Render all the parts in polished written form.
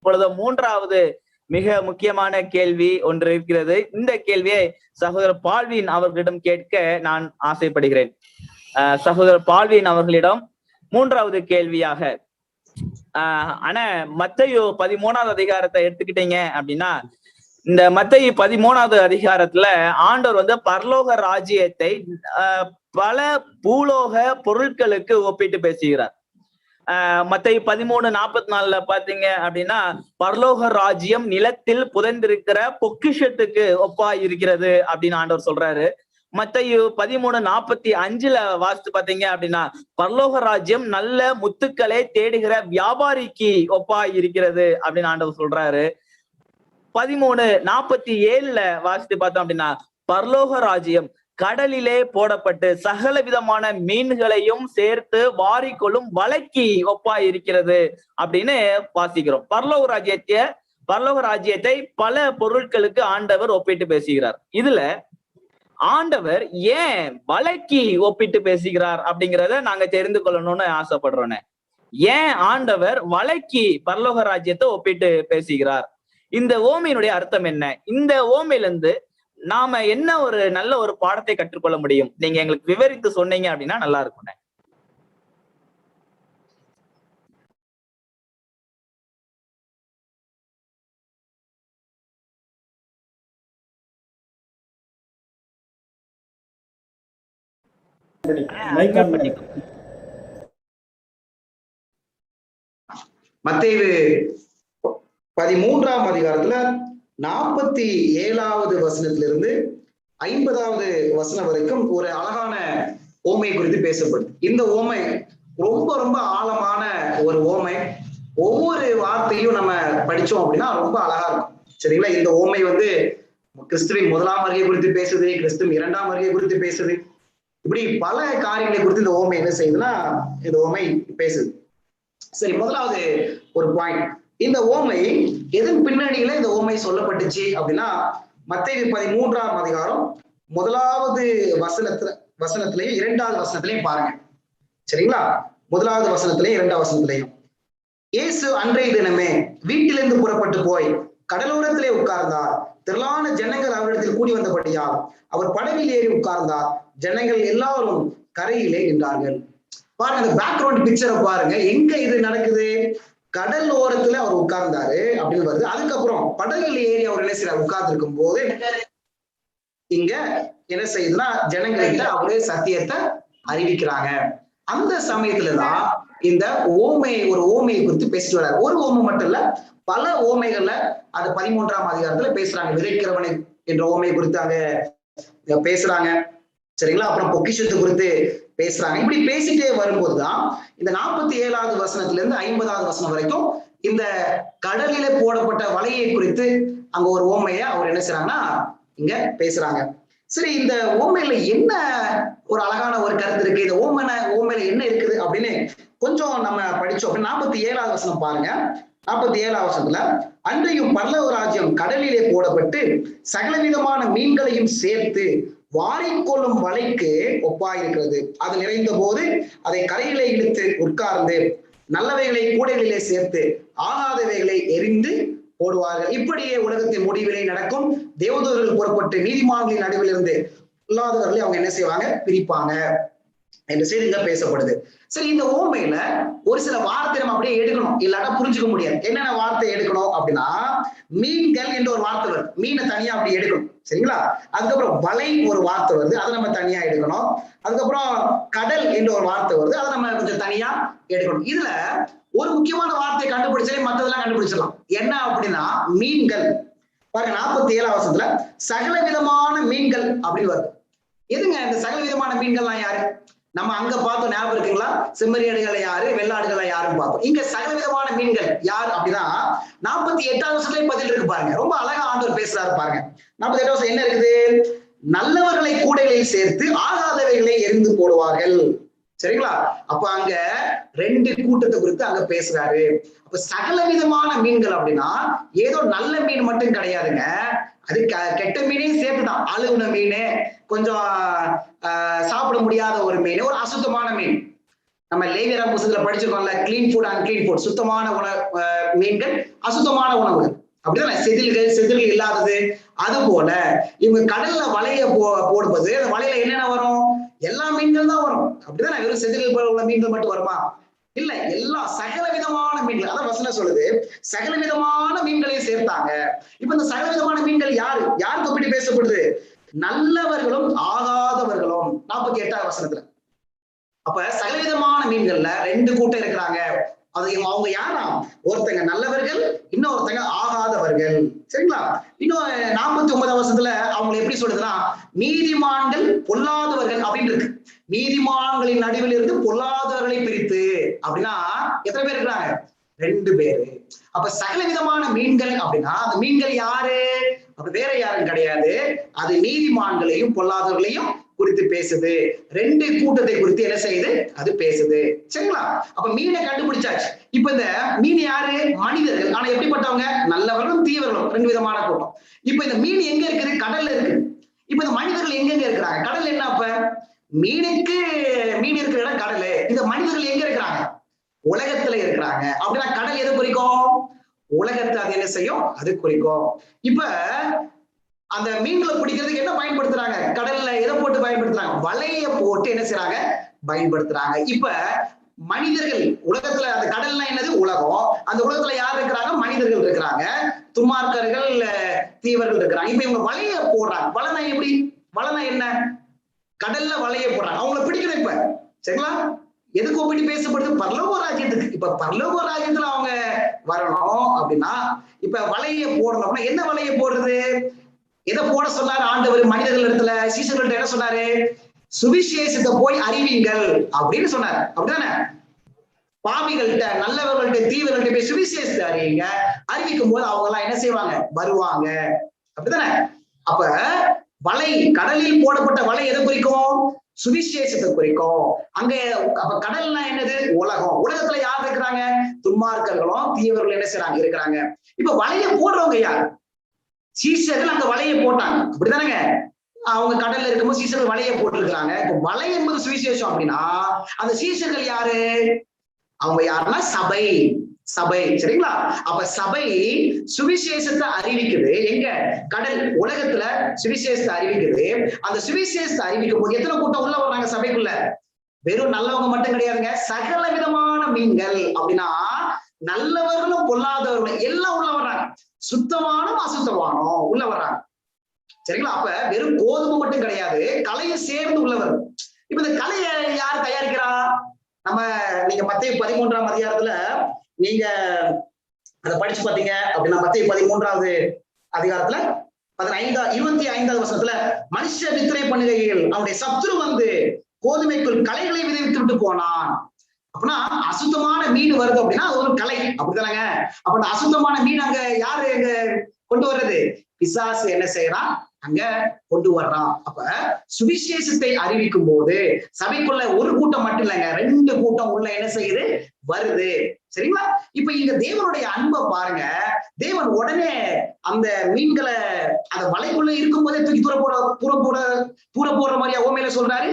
இப்பொழுது மூன்றாவது மிக முக்கியமான கேள்வி ஒன்று இருக்கிறது. இந்த கேள்வியை சகோதரர் பால்வின் அவர்களிடம் கேட்க நான் ஆசைப்படுகிறேன். சகோதரர் பால்வின் அவர்களிடம் மூன்றாவது கேள்வியாக, ஆனா மத்தேயு 13வது அதிகாரத்தை எடுத்துக்கிட்டீங்க அப்படின்னா, இந்த மத்தேயு 13வது அதிகாரத்துல ஆண்டவர் பரலோக ராஜ்யத்தை பல பூலோக பொருட்களுக்கு ஒப்பிட்டு பேசுகிறார். மத்தேயு 13:44 பாத்தீங்க அப்படின்னா, பரலோக ராஜ்யம் நிலத்தில் புதைந்திருக்கிற பொக்கிஷத்துக்கு ஒப்பா இருக்கிறது அப்படின்னு ஆண்டவர் சொல்றாரு. மத்தேயு 13:45 வாசித்து பாத்தீங்க அப்படின்னா, பரலோக ராஜ்யம் நல்ல முத்துக்களை தேடுகிற வியாபாரிக்கு ஒப்பா இருக்கிறது அப்படின்னு ஆண்டவர் சொல்றாரு. 13:47 வாசித்து பார்த்தோம் அப்படின்னா, பரலோக ராஜ்யம் கடலிலே போடப்பட்டு சகல விதமான மீன்களையும் சேர்த்து வாரிக்கொள்ளும் வலைக்கு ஒப்பா இருக்கிறது அப்படின்னு வாசிக்கிறோம். பரலோக ராஜ்யத்தை பல பொருட்களுக்கு ஆண்டவர் ஒப்பிட்டு பேசுகிறார். இதுல ஆண்டவர் ஏன் வலைக்கு ஒப்பிட்டு பேசுகிறார் அப்படிங்கிறத நாங்க தெரிந்து கொள்ளணும்னு ஆசைப்படுறோம். ஏன் ஆண்டவர் வலைக்கு பரலோக ராஜ்யத்தை ஒப்பிட்டு பேசுகிறார்? இந்த ஓமையினுடைய அர்த்தம் என்ன? இந்த ஓமையிலிருந்து நாம என்ன ஒரு நல்ல ஒரு பாடத்தை கற்றுக்கொள்ள முடியும்? நீங்க எங்களுக்கு விவரித்து சொன்னீங்க அப்படின்னா நல்லா இருக்கும். மத்தேயு 13ஆம் அதிகாரத்துல 47வது வசனத்திலிருந்து 50வது வசனம் வரைக்கும் ஒரு அழகான ஓமை குறித்து பேசப்படுது. இந்த ஓமை ரொம்ப ரொம்ப ஆழமான ஒரு ஓமை. ஒவ்வொரு வார்த்தையும் நம்ம படிச்சோம் அப்படின்னா ரொம்ப அழகா இருக்கும். சரிங்களா? இந்த ஓமை கிறிஸ்துவின் முதலாம் வருகை குறித்து பேசுது, கிறிஸ்துவின் 2ஆம் வருகை குறித்து பேசுது. இப்படி பல காரியங்களை குறித்து இந்த ஓமை என்ன செய்யுதுன்னா, இந்த ஓமை பேசுது. சரி, முதலாவது ஒரு பாயிண்ட், இந்த ஓமை எதன் பின்னணியில இந்த ஓமை சொல்லப்பட்டுச்சு அப்படின்னா, மத்தேயு 13ஆம் அதிகாரம் 1வது வசனத்திலையும் 2வது வசனத்திலையும் பாருங்க. சரிங்களா? 1வது வசனத்திலையும் 2வது வசனத்திலையும், இயேசு அன்றைய தினமே வீட்டிலிருந்து புறப்பட்டு போய் கடலோரத்திலே உட்கார்ந்தார். திரளான ஜனங்கள் அவரிடத்தில் கூடி வந்தபடியால் அவர் படகில் ஏறி உட்கார்ந்தார். ஜனங்கள் எல்லாரும் கரையிலே நின்றார்கள். பாருங்க, இந்த பேக்ரவுண்ட் பிக்சரை பாருங்க. எங்க இது நடக்குது? கடல் ஓரத்துல அவர் உட்கார்ந்தாரு அப்படின்னு வருது. அதுக்கப்புறம் படகுல ஏறி அவர் என்ன செய்யறாரு? உட்கார்ந்து இருக்கும் போது இங்க என்ன செய்யுதுன்னா, ஜனங்கள்கிட்ட அவரே சத்தியத்தை அறிவிக்கிறாங்க. அந்த சமயத்துலதான் இந்த ஒரு ஓமையை குறித்து பேசிட்டு வர்றாரு. ஒரு ஓமை மட்டும் இல்ல, பல ஓமைகள்ல அது 13ஆம் அதிகாரத்துல பேசுறாங்க. விதைக்கிறவனை என்ற ஓமையை குறித்து அங்க பேசுறாங்க. சரிங்களா? அப்புறம் பொக்கிஷத்தை குறித்து பேசுறாங்க. இப்படி பேசிட்டே வரும்போதுதான் இந்த 47வது வசனத்துல இருந்து 50வது வசனம் வரைக்கும் இந்த கடலில போடப்பட்ட வலையை குறித்து அங்க ஒரு ஓமைய அவர் என்ன செய்யறாங்கன்னா இங்க பேசுறாங்க. சரி, இந்த ஓமையில என்ன ஒரு அழகான ஒரு கருத்து இருக்கு? இந்த ஓமையில என்ன இருக்குது அப்படின்னு கொஞ்சம் நம்ம படிச்சோம். 47வது வசனம் பாருங்க. 47வது வசனத்துல, அன்றையும் பரலோக ராஜ்யம் கடலிலே போடப்பட்டு சகலவிதமான மீன்களையும் சேர்த்து வாரிக்கொள்ளும் வலைக்கு ஒப்பாயிருக்கிறது. அது நிறைந்த போது அதை கரையிலே இழுத்து உட்கார்ந்து நல்லவைகளை கூடைகளிலே சேர்த்து ஆகாதவைகளை எரிந்து போடுவார்கள். இப்படியே உலகத்தின் முடிவிலே நடக்கும். தேவதூதர்கள் புறப்பட்டு நீதிமான்களின் நடுவில் இருந்து இல்லாதவர்களை அவங்க என்ன செய்வாங்க? பிரிப்பாங்க என்ற செய்திங்க பேசப்படுது. சரி, இந்த ஓமையில ஒரு சில வார்த்தை நம்ம அப்படியே எடுக்கணும், இல்லாட்டா புரிஞ்சுக்க முடியாது. என்னென்ன வார்த்தை எடுக்கணும் அப்படின்னா, மீன்கள் என்ற ஒரு வார்த்தை வருது, மீனை தனியா அப்படி எடுக்கணும். சரிங்களா? அதுக்கப்புறம் வலை ஒரு வார்த்தை வருது, அதை நம்ம தனியா எடுக்கணும். அதுக்கப்புறம் கடல் என்ற ஒரு வார்த்தை வருது, அதை நம்ம கொஞ்சம் தனியா எடுக்கணும். இதுல ஒரு முக்கியமான வார்த்தையை கண்டுபிடிச்சாலே மற்றதெல்லாம் கண்டுபிடிச்சிடலாம். என்ன அப்படின்னா, மீன்கள். பாருங்க, 47வது வசனத்துல சகல விதமான மீன்கள் அப்படின்னு வருது. எதுங்க இந்த சகல விதமான மீன்கள்லாம் யாரு? நம்ம அங்க பார்த்தோம், ஞாபகம் இருக்குங்களா? செம்மறியாடுகளை யாரு, வெள்ளாடுகளை யாருன்னு பார்த்தோம். இங்க சகல விதமான மீன்கள் யார் அப்படின்னா 48வது வருஷத்துலயும் பதில் இருக்கு பாருங்க. ரொம்ப அழகா ஆண்டவர் பேசுறாரு பாருங்க. 48வது வருஷம் என்ன இருக்குது? நல்லவர்களை கூடைகளில் சேர்த்து ஆகாதவைகளை எரிந்து போடுவார்கள். சரிங்களா? அப்ப அங்க 2 கூட்டத்தை குறித்து அங்க பேசுறாரு. அப்ப சகல விதமான மீன்கள் அப்படின்னா ஏதோ நல்ல மீன் மட்டும் கிடையாதுங்க, அது கெட்ட மீனையும் சேர்த்துதான். அழுகுன மீன், கொஞ்சம் சாப்பிட முடியாத ஒரு மீன், ஒரு அசுத்தமான மீன். நம்ம லேவியராம் புத்தகத்துல படிச்சிருக்கோம்ல, clean food and clean food, சுத்தமான உணவு மீன்கள், அசுத்தமான உணவுகள், அப்படிதானே, செதில்கள் இல்லாதது. அது போல இவங்க கடல்ல வலைய போடும்போது அந்த வலையில என்னென்ன வரும்? எல்லா மீன்கள் தான் வரும், அப்படிதானே. வெறும் செதில்கள் உள்ள மீன்கள் மட்டும் வருமா? இல்ல, எல்லா சகல விதமான மீன்கள். அதான் வசனம் சொல்லுது, சகல விதமான மீன்களையும் சேர்த்தாங்க. இப்ப இந்த சகல விதமான மீன்கள் யாருக்கு அப்படி பேசப்படுது? நல்லவர்களும் ஆகாதவர்களும். 48வது வசனத்துல. அப்ப சகலவிதமான மீன்கள்ல 2 கூட்டம் இருக்கிறாங்க. அது அவங்க யாரா? ஒருத்தங்க நல்லவர்கள், இன்னொருத்தங்க ஆகாதவர்கள். சரிங்களா? இன்னும் 49வது வசனத்துல அவங்களை எப்படி சொல்லுதுன்னா, நீதிமான்கள் பொல்லாதவர்கள் அப்படின்னு இருக்கு. நீதிமான்களின் நடுவில் இருந்து பொல்லாதவர்களை பிரித்து. அப்படின்னா எத்தனை பேர் இருக்கிறாங்க? 2 பேரு. அப்ப சகல விதமான மீன்கள் அப்படின்னா அந்த மீன்கள் யாரு? அப்ப வேற யாரும் கிடையாது, அது நீதிமான்களையும் பொல்லாதவர்களையும் குறித்து பேசுது. 2 கூட்டத்தை குறித்து என்ன செய்யுது? அது பேசுது. சரிங்களா? அப்ப மீனை கண்டுபிடிச்சாச்சு. இப்ப இந்த மீன் யாரு? மனிதர்கள். ஆனா எப்படிப்பட்டவங்க? நல்லவர்களும் தீவர்களும், 2 விதமான கூட்டம். இப்ப இந்த மீன் எங்க இருக்குது? கடல்ல இருக்கு. இப்ப இந்த மனிதர்கள் எங்கெங்க இருக்கிறாங்க? கடல் என்ன? அப்ப மீன் இருக்கிற இடம் கடலு. இந்த மனிதர்கள் எங்க இருக்கிறாங்க? உலகத்துல இருக்கிறாங்க. அப்படின்னா கடல் எதை குறிக்கும்? உலகத்தை அது என்ன செய்யும்? அது குறிக்கும். இப்ப அந்த மீன்களை பிடிக்கிறதுக்கு என்ன பயன்படுத்துறாங்க? கடல்ல எதை போட்டு பயன்படுத்துறாங்க? வலைய போட்டு என்ன செய்யறாங்க? பயன்படுத்துறாங்க. இப்ப மனிதர்கள் உலகத்துல, அந்த கடல்னா என்னது? உலகம். அந்த உலகத்துல யார் இருக்கிறாங்க? மனிதர்கள் இருக்கிறாங்க, துன்மார்க்கர்கள், தீவர்கள் இருக்கிறாங்க. இப்ப இவங்க வலைய போடுறாங்க. வலைனா எப்படி? வலைனா என்ன? கடல்ல வலைய போடுறாங்க, அவங்களை பிடிக்கணும். இப்ப சரிங்களா? எதுக்கு ஒப்பிட்டு பேசப்படுது? பரலோக ராஜ்யத்துக்கு. இப்ப பரலோக ராஜ்யத்துல அவங்க வரணும் அப்படின்னா இப்ப வலைய போடணும் அப்படின்னா என்ன வலைய போடுறது? எதை போட சொன்னாரு ஆண்டவர்? மனிதர்கள் இடத்துல சீசர்கள்ட்ட என்ன சொன்னாரு? சுவிசேஷத்தை போய் அறிவிங்கள் அப்படின்னு சொன்னாரு, அப்படிதானே. பாவிகள்கிட்ட, நல்லவர்கள்ட்ட, தீவர்கள்ட்ட போய் சுவிசேஷத்தை அறிவிங்க. அறிவிக்கும் போது அவங்க எல்லாம் என்ன செய்வாங்க? வருவாங்க, அப்படிதானே. அப்ப வலை, கடலில் போடப்பட்ட வலை எதை குறிக்கும்? சுவிசேஷத்தை குறிக்கும். அங்க அப்ப கடல்னா என்னது? உலகம். உலகத்துல யார் இருக்கிறாங்க? துன்மார்க்கர்களும் தீவர்களும் என்ன செய்றாங்க? இருக்கிறாங்க. இப்ப வலைய போடுறவங்க யார்? சீசர்கள் அங்க வலைய போட்டாங்க, அப்படிதானங்க. அவங்க கடல்ல இருக்கும்போது சீசர்கள் வலைய போட்டிருக்கிறாங்க. இப்ப வலை என்பது சுவிசேஷம் அப்படின்னா அந்த சீசர்கள் யாரு? அவங்க யாருன்னா சபை. சபை, சரிங்களா? அப்ப சபை சுவிசேஷத்தை அறிவிக்குது. எங்க? கடல், உலகத்துல சுவிசேஷத்தை அறிவிக்குது. அந்த சுவிசேஷத்தை அறிவிக்கும் போது எத்தனை கூட்டம் உள்ள வர்றாங்க சபைக்குள்ள? வெறும் நல்லவங்க மட்டும் கிடையாதுங்க, சகல விதமான மீன்கள். அப்படின்னா நல்லவர்களும் பொல்லாதவர்களும் எல்லாம் உள்ள வர்றாங்க. சுத்தமானும் அசுத்தமானும் உள்ள வர்றாங்க. சரிங்களா? அப்ப வெறும் கோதுமை மட்டும் கிடையாது, கலையை சேர்ந்து உள்ளவர். இப்ப இந்த கலையை யார் தயாரிக்கிறா? நீங்க மத்தேயு 13ஆம் அதிகாரத்துல நீங்க அதை படிச்சு பாத்தீங்க அப்படின்னா, மத்தேயு 13வது அதிகாரத்துல 25வது வசனத்துல, மனுஷ வித்திரை பண்ணுகையில் அவனுடைய சத்துரு வந்து கோதுமைக்குள் கலைகளை விதைவித்து விட்டு போனான். அப்படின்னா அசுத்தமான மீன் வருது அப்படின்னா அது ஒரு கலை, அப்படித்தானங்க. அப்ப அந்த அசுத்தமான மீன் அங்க யாரு எங்க கொண்டு வர்றது? பிசாசு என்ன செய்யறான்? அங்க கொண்டு வர்றான். அப்ப சுவிசேஷத்தை அறிவிக்கும் போது சபைக்குள்ள ஒரு கூட்டம் மட்டும் இல்லைங்க, 2 கூட்டம் உள்ள என்ன செய்யுது? வருது. சரிங்களா? இப்ப இங்க தேவனுடைய அன்பை பாருங்க. தேவன் உடனே அந்த மீன்களை அந்த வலைக்குள்ள இருக்கும் போதே தூக்கி தூர போடுற மாதிரியா ஓமையில சொல்றாரு?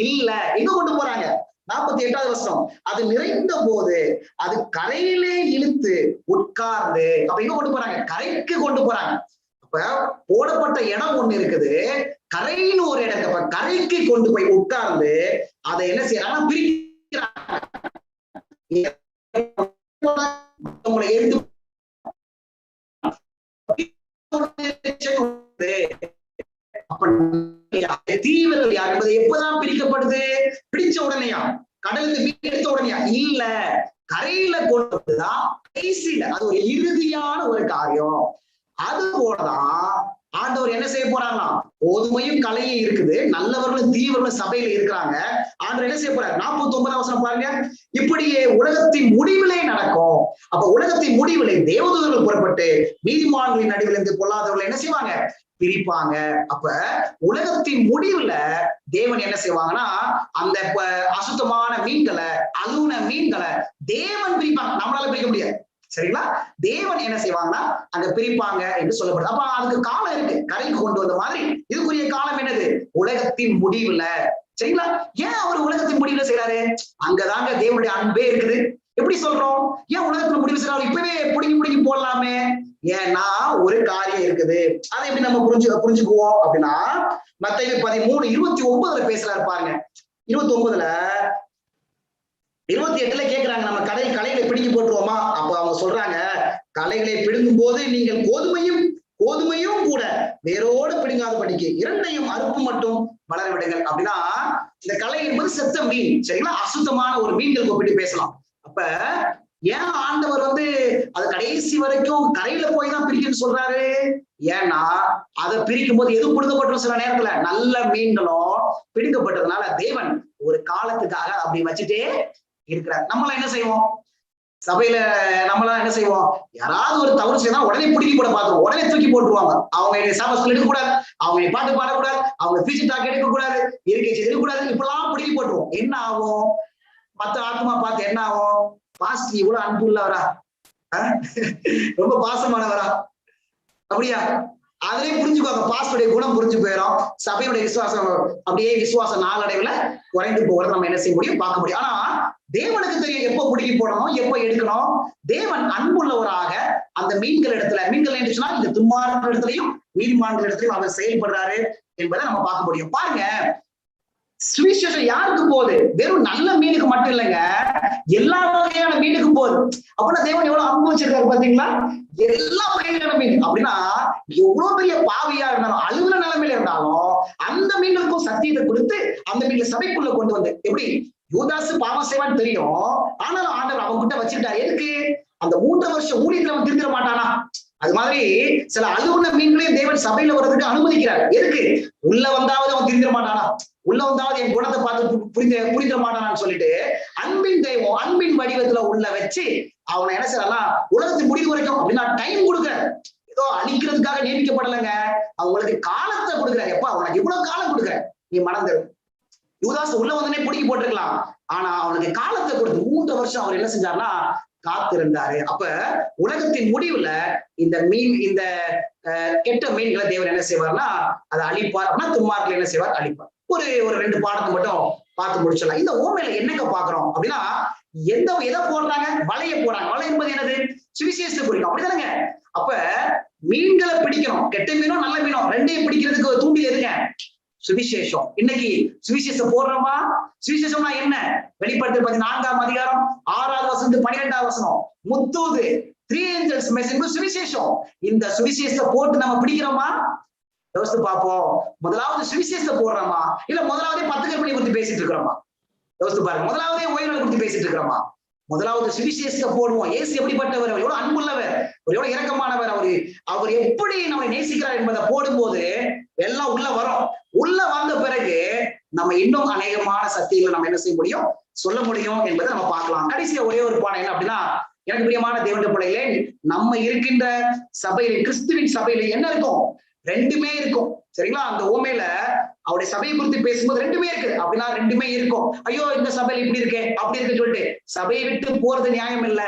இல்ல, எங்க கொண்டு போறாங்க? 48வது வசனம், அது நிறைந்த போது அது கரையிலே இழுத்து உட்கார்ந்து. அப்ப எங்க கொண்டு போறாங்க? கரைக்கு கொண்டு போறாங்க. அப்ப போடப்பட்ட இடம் ஒண்ணு இருக்குது, கரைன்னு ஒரு இடத்தை. அப்ப கரைக்கு கொண்டு போய் உட்கார்ந்து அதை என்ன செய்யறாங்க? பிரிக்கிறாங்க. தீவிரம் யார் என்பது எப்பதான் பிரிக்கப்படுது? பிடிச்ச உடனேயா? கடலுக்கு மீன் எடுத்த உடனேயா? இல்ல, கரையில கொண்டு வந்துதான் கடைசியில. அது ஒரு இறுதியான ஒரு காரியம். அது போலதான் ஆண்டவர் என்ன செய்ய போறாங்களா? கோதுமையும் கலையும் இருக்குது, நல்லவர்களும் தீவர்களும் சபையில இருக்கிறாங்க. ஆண்டவர் என்ன செய்ய போறாரு? 49வது வசனம் பாருங்க. இப்படியே உலகத்தின் முடிவிலே நடக்கும். அப்ப உலகத்தின் முடிவிலே தேவதூதர்கள் புறப்பட்டு நீதிமான்களின் நடுவில் இருந்து பொல்லாதவர்கள் என்ன செய்வாங்க? பிரிப்பாங்க. அப்ப உலகத்தின் முடிவுல தேவன் என்ன செய்வாங்கன்னா அந்த அசுத்தமான மீன்களை, அழுன மீன்களை தேவன் பிரிப்பாங்க. நம்மளால பிரிக்க முடியாது. சரிங்களா? தேவன் என்ன செய்வாங்கன்னா அங்க பிரிப்பாங்க என்று சொல்லப்படுது. அப்ப அதுக்கு காலம் இருக்கு. கரைக்கு கொண்டு வந்த மாதிரி இதுக்குரிய காலம் என்னது? உலகத்தின் முடிவுல சரிங்களா? ஏன் அவர் உலகத்தின் முடிவுல செய்யறாரு? அங்கதாங்க தேவனுடைய அன்பே இருக்குது. எப்படி சொல்றோம்? ஏன் உலகத்துல முடிவு செய்யறாரு? இப்பவே புடுங்கி புடுங்கி போடலாமே. ஏன்னா ஒரு காரியம் இருக்குது. அதை எப்படி நம்ம புரிஞ்சுக்குவோம் அப்படின்னா, மத்தேயு 13:29 பேசுறாரு பாருங்க. 29ல 28ல கேக்குறாங்க, நம்ம களைகளை பிடுங்கி போட்டுருவோமா? அப்ப அவங்க சொல்றாங்க, களைகளை பிடுங்கும் போது நீங்கள் கோதுமையும் கூட வேரோடு பிடுங்காத படிக்கு இரண்டையும் அறுப்பு மட்டும் வளர விடுங்கள். அப்படின்னா இந்த களை என்பது செத்த மீன், சரிங்களா? அசுத்தமான ஒரு மீன்கள் ஒப்பிட்டு பேசலாம். அப்ப ஏன் ஆண்டவர் அது கடைசி வரைக்கும் கரையில போய் தான் பிரிக்கணும்னு சொல்றாரு? ஏன்னா அதை பிரிக்கும் போது எது பிடுங்கப்பட்டோம்? சில நேரத்துல நல்ல மீன்களும் பிடுங்கப்பட்டதுனால தேவன் ஒரு காலத்துக்காக அப்படி வச்சுட்டே இருக்கிறார். நம்மளாம் என்ன செய்வோம்? சபையில நம்மளாம் என்ன செய்வோம்? யாராவது ஒரு தவறு செய்யறா உடனே பிடிக்கி போட பாத்துருவோம், உடனே தூக்கி போட்டுருவாங்க. அவங்க சாபஸ்கள் எடுக்கக்கூடாது, அவங்க பாட்டு பாடக்கூடாது, அவங்க பீச்சு டாக் எடுக்கக்கூடாது, இருக்கை எடுக்கக்கூடாது, இப்பெல்லாம் பிடிக்கி போட்டுருவோம். என்ன ஆகும்? மத்த ஆத்மா பார்த்து என்ன ஆகும்? பாஸ்ட் இவ்வளவு அன்பு உள்ளவரா, ரொம்ப பாசமானவரா, அப்படியா? அதிலே புரிஞ்சுக்குவாங்க. பாஸ்டுடைய குணம் புரிஞ்சு போயிடும். சபையுடைய விசுவாசம் அப்படியே விசுவாச நாளடைவுல குறைந்து போகிறத நம்ம என்ன செய்ய முடியும்? பார்க்க முடியும். ஆனா தேவனுக்கு தெரியும் எப்ப பிடிக்கி போடணும், எப்ப எடுக்கணும். தேவன் அன்புள்ளவராக அந்த மீன்கள் என்று சொன்னா இந்த துன்மார்க்க இடத்துலையும் நீதிமான்கள் இடத்துலையும் அவர் செயல்படுறாரு என்பதை நம்ம பார்க்க முடியும். பாருங்க, சுவிசேஷம் யாருக்கு போகுது? வெறும் நல்ல மீனுக்கு மட்டும் இல்லைங்க, எல்லா வகையான மீனுக்கு போகுது. அப்படின்னா தேவன் எவ்வளவு அன்பு வச்சிருக்காரு பாத்தீங்களா? எல்லா வகையான மீன். அப்படின்னா எவ்வளவு பெரிய பாவியா இருந்தாலும், அழுகுற நிலைமையில இருந்தாலும் அந்த மீன்களுக்கும் சத்தியத்தை கொடுத்து அந்த மீன்களை சபைக்குள்ள கொண்டு வந்து, எப்படி யூதாசு பாவம் செய்வான்னு தெரியும், ஆனாலும் ஆண்டவர் அவங்க கிட்ட வச்சுக்கிட்டாரு. எதுக்கு? அந்த 3 வருஷம் ஊழியத்துல அவன் திருந்திட மாட்டானா? அது மாதிரி சில அழுகுன மீன்களையும் தேவன் சபையில வர்றதுக்கு அனுமதிக்கிறார். எதுக்கு? உள்ள வந்தாவது அவன் திருந்திட மாட்டானா? உள்ள வந்தாவது என் குணத்தை பார்த்து புரிந்திட மாட்டானான்னு சொல்லிட்டு அன்பின் தெய்வம் அன்பின் வடிவத்துல உள்ள வச்சு அவனை என்ன செய்யறான்னா உலகத்துக்கு முடிவு வரைக்கும் அப்படின்னா டைம் கொடுக்குற. ஏதோ அழிக்கிறதுக்காக நியமிக்கப்படலைங்க, அவங்களுக்கு காலத்தை கொடுக்குற. எப்ப அவனுக்கு இவ்வளவு காலம் கொடுக்குற, நீ மறந்துரு. யூதாஸ் உள்ள வந்தனே பிடிக்கி போட்டிருக்கலாம், ஆனா அவனுக்கு காலத்தை கொடுத்து 3 வருஷம் அவர் என்ன செஞ்சாருன்னா காத்திருந்தாரு. அப்ப உலகத்தின் முடிவுல இந்த கெட்ட மீன்களை தேவன் என்ன செய்வார்னா அதை அழிப்பார். அப்படின்னா துன்மார்க்கர்கள் என்ன செய்வார்? அழிப்பார். ஒரு 2 பாடத்தை மட்டும் பார்த்து முடிச்சிடலாம். இந்த ஓமையில என்னங்க பாக்குறோம் அப்படின்னா, எதை போடுறாங்க? வலைய போடுறாங்க. வலை என்பது என்னது? சுவிசேஷத்தை குறிக்கும். அப்படிதானங்க? அப்ப மீன்களை பிடிக்கணும், கெட்ட மீனோ நல்ல மீனோ ரெண்டையும் பிடிக்கிறதுக்கு தூண்டி எதுங்க? சுவிசேஷம். இன்னைக்கு சுவிசேஷம் போடுறோமா? சுவிசேஷம்னா என்ன? வெளிப்படுத்தல் 14ஆம் அதிகாரம் 6வது வசனம் 12வது வசனம் முத்தூது 3 angels message சுவிசேஷம். இந்த சுவிசேஷத்தை போட்டு நம்ம பிடிக்கிறோமா? யோசித்து பார்ப்போம். முதலாவது சுவிசேஷத்தை போடுறோமா, இல்ல முதலாவதே 10 கற்பனை குறித்து பேசிட்டு இருக்கிறோமா? யோசித்து பாருங்க. முதலாவதே ஓய்வு குறித்து பேசிட்டு இருக்கிறோமா? முதலாவது சுவிசேஷத்தை போடுவோம். இயேசு எப்படிப்பட்டவர், எவ்வளவு அன்புள்ளவர், எவ்வளவு இரக்கமானவர், அவர் எப்படி நம்மை நேசிக்கிறார் என்பதை போடும்போது எல்லாம் உள்ள வரும். உள்ள வந்த பிறகு நம்ம இன்னும் அநேகமான சத்தியங்களை நம்ம என்ன செய்ய முடியும்? சொல்ல முடியும் என்பதை நம்ம பார்க்கலாம். கடைசியா ஒரே ஒரு பாடம் என்ன அப்படின்னா, எனக்கு பிரியமான தேவனுடைய பிள்ளைகளே, நம்ம இருக்கின்ற சபையில, கிறிஸ்துவின் சபையில என்ன இருக்கும்? 2மே இருக்கும். சரிங்களா? அந்த ஓமையில அவருடைய சபையை குறித்து பேசும்போது 2மே இருக்கு. அப்படின்னா 2மே இருக்கும். ஐயோ இந்த சபையில இப்படி இருக்கே அப்படி இருக்கு சொல்லிட்டு சபையை விட்டு போறது நியாயம் இல்ல.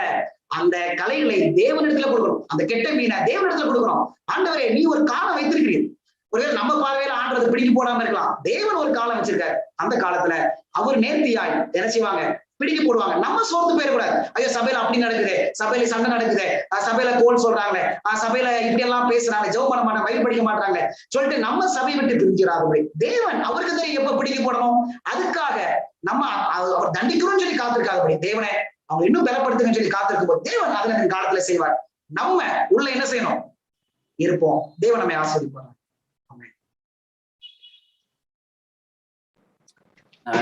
அந்த கலைகளை தேவனிடத்துல கொடுக்கணும், அந்த கெட்ட மீனை தேவனிடத்துல கொடுக்கணும். ஆண்டவரே, நீ ஒரு காலம் வைத்திருக்கிறீர். ஒருவேளை நம்ம பார்வையில ஆண்டவரை பிடிக்க போடாம இருக்கலாம், தேவன் ஒரு காலம் வச்சிருக்காரு. அந்த காலத்துல அவர் நேர்த்தியாய் என்ன செய்வாங்க? பிடிக்க போடுவாங்க. நம்ம சோர்ந்து போயிடக்கூடாது. ஐயோ சபையில அப்படி நடக்குது, சபையில சண்டை நடக்குது, சபையில கோல் சொல்றாங்களே, சபையில இப்படி எல்லாம் பேசுறாங்க, ஜெபம் பண்ண மாட்டாங்க, வயிறு படிக்க மாட்டாங்க சொல்லிட்டு நம்ம சபை விட்டு பிரிஞ்சிடாதபடி தேவன் அவருக்கு தெரியும் எப்ப பிடிக்க போடணும். அதுக்காக நம்ம அவர் தண்டிக்கணும்னு சொல்லி காத்திருக்காதபடி தேவனை அவங்க இன்னும் பலப்படுத்துங்கன்னு சொல்லி காத்திருக்கும் போது தேவன் அதுல காலத்துல செய்வார். நம்ம உள்ள என்ன செய்யணும்? இருப்போம். தேவன் நம்மை ஆசீர்வதிப்பார்.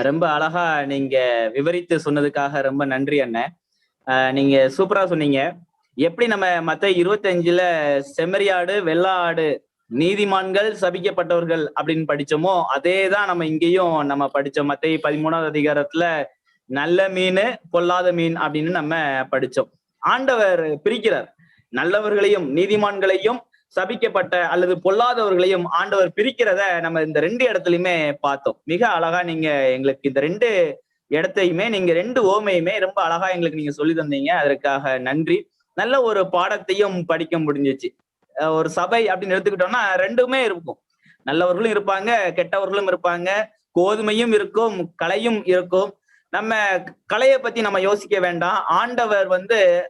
ரொம்ப அழகா நீங்க விவரித்து சொன்னதுக்காக ரொம்ப நன்றி அண்ணன். நீங்க சூப்பரா சொன்னீங்க. எப்படி நம்ம மத்தேயு 25ல செம்மறியாடு வெள்ளை ஆடு நீதிமான்கள் சபிக்கப்பட்டவர்கள் அப்படின்னு படிச்சோமோ, அதேதான் நம்ம இங்கேயும் நம்ம படிச்சோம். மத்தேயு 13வது அதிகாரத்துல நல்ல மீன் பொல்லாத மீன் அப்படின்னு நம்ம படிச்சோம். ஆண்டவர் பிரிக்கிறார். நல்லவர்களையும் நீதிமான்களையும் சபிக்கப்பட்ட அல்லது பொல்லாதவர்களையும் ஆண்டவர் பிரிக்கிறத நம்ம இந்த 2 இடத்துலயுமே பார்த்தோம். மிக அழகா நீங்க எங்களுக்கு இந்த 2 இடத்தையுமே, நீங்க 2 ஓமையுமே ரொம்ப அழகா எங்களுக்கு நீங்க சொல்லி தந்தீங்க. அதற்காக நன்றி. நல்ல ஒரு பாடத்தையும் படிக்க முடிஞ்சிச்சு. ஒரு சபை அப்படின்னு எடுத்துக்கிட்டோம்னா 2மே இருக்கும். நல்லவர்களும் இருப்பாங்க, கெட்டவர்களும் இருப்பாங்க, கோதுமையும் இருக்கும், களையும் இருக்கும். நம்ம களையை பத்தி நம்ம யோசிக்க வேண்டாம். ஆண்டவர்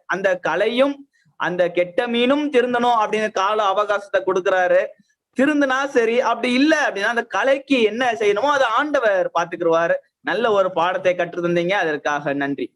அந்த களையும் அந்த கெட்ட மீனும் திருந்தணும் அப்படின்னு கால அவகாசத்தை கொடுக்குறாரு. திருந்துனா சரி, அப்படி இல்ல அப்படின்னா அந்த கலைக்கு என்ன செய்யணுமோ அதை ஆண்டவர் பாத்துக்கிடுவாரு. நல்ல ஒரு பாடத்தை கற்று தந்தீங்க, அதற்காக நன்றி.